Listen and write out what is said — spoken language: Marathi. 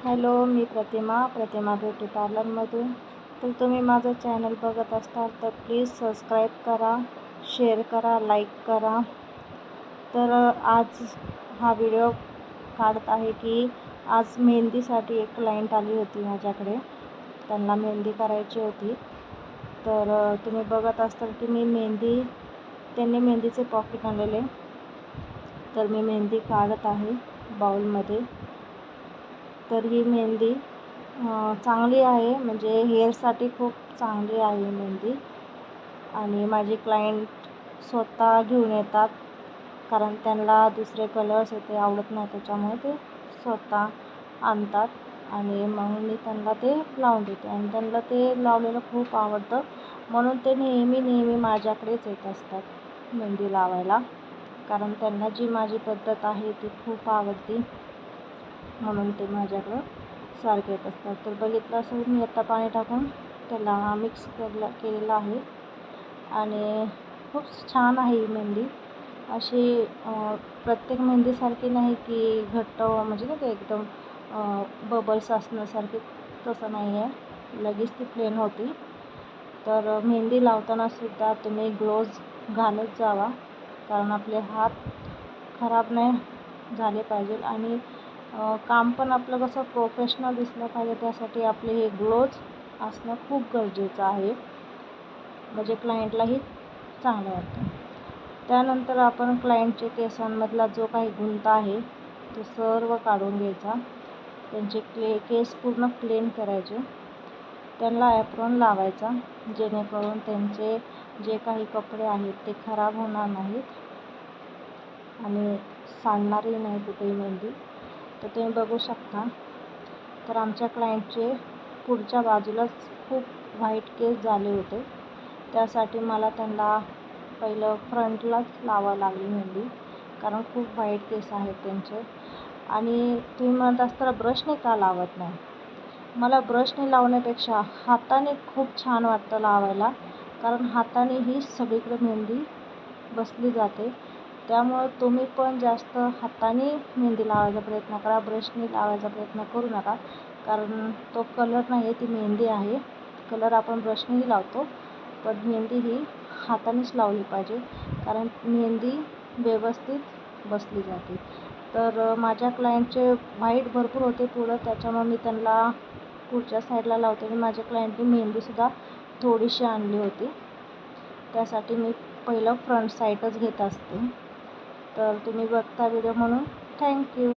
हॅलो, मी प्रतिमा ब्युटी पार्लरमधून. तर तुम्ही माझं चॅनल बघत असाल तर प्लीज सबस्क्राईब करा, शेअर करा, लाईक करा. तर आज हा व्हिडिओ काढत आहे की आज मेहंदीसाठी एक क्लायंट आली होती माझ्याकडे. त्यांना मेहंदी करायची होती. तर तुम्ही बघत असाल की त्यांनी मेहंदीचे पॉकेट आणलेले. तर मी मेहंदी काढत आहे बाउलमध्ये. तर ही मेहंदी चांगली आहे, म्हणजे हेअरसाठी खूप चांगली आहे मेहंदी. आणि माझे क्लायंट स्वतः घेऊन येतात, कारण त्यांना दुसरे कलर्स ते आवडत नाही, त्याच्यामुळे ते स्वतः आणतात आणि मग मी त्यांना ते लावून देते. आणि त्यांना ते लावलेलं खूप आवडतं, म्हणून ते नेहमी माझ्याकडेच येत असतात मेहंदी लावायला, कारण त्यांना जी माझी पद्धत आहे ती खूप आवडते, म्हणून ते माझ्याकडं सारखे येत असतात. तर बघितलं असेल मी आता पाणी टाकून त्याला मिक्स केलेलं आहे. आणि खूप छान आहे ही मेहंदी. अशी प्रत्येक मेहंदीसारखी नाही की घट्ट, म्हणजे नाही का एकदम बबल्स असण्यासारखी, तसं नाही आहे, लगेच ती प्लेन होती. तर मेहंदी लावतानासुद्धा तुम्ही ग्लोव्ज घालत जावा, कारण आपले हात खराब नाही झाले पाहिजे. आणि काम पण आपलं कसं प्रोफेशनल दिसलं पाहिजे, त्यासाठी आपले हे ग्लोव्ज असणं खूप गरजेचं आहे, म्हणजे क्लायंटलाही चांगलं वाटतं. त्यानंतर आपण क्लायंटचे केसांमधला जो काही गुंता आहे तो सर्व काढून घ्यायचा. त्यांचे केस पूर्ण क्लीन करायचे. त्यांना ॲप्रॉन लावायचा, जेणेकरून त्यांचे जे काही कपडे आहेत ते खराब होणार नाहीत आणि सांडणारही नाही कुठेही मेहंदी. तर तुम्ही बघू शकता. तर आमच्या क्लायंटचे पुढच्या बाजूलाच खूप व्हाईट केस झाले होते, त्यासाठी मला त्यांना पहिलं फ्रंटलाच लावावं लागली मेहंदी, कारण खूप व्हाईट केस आहेत त्यांचे. आणि तुम्ही म्हणत असताना ब्रशने का लावत नाही? मला ब्रशने लावण्यापेक्षा हाताने खूप छान वाटतं लावायला, कारण हाताने ही सगळीकडे मेहंदी बसली जाते. त्यामुळं तुम्ही पण जास्त हाताने मेहंदी लावायचा प्रयत्न करा, ब्रशने लावायचा प्रयत्न करू नका, कारण तो कलर नाही आहे, ती मेहंदी आहे. कलर आपण ब्रशनेही लावतो, पण मेहंदी ही हातानेच लावली पाहिजे, कारण मेहंदी व्यवस्थित बसली जाते. तर माझ्या क्लायंटचे व्हाईट भरपूर होते पुढं, त्याच्यामुळे मी त्यांना पुढच्या साईडला लावते. आणि माझ्या क्लायंटने मेहंदीसुद्धा थोडीशी आणली होती, त्यासाठी मी पहिलं फ्रंट साईडच घेत असते. तर तुम्ही बघता व्हिडिओ, म्हणून थँक्यू.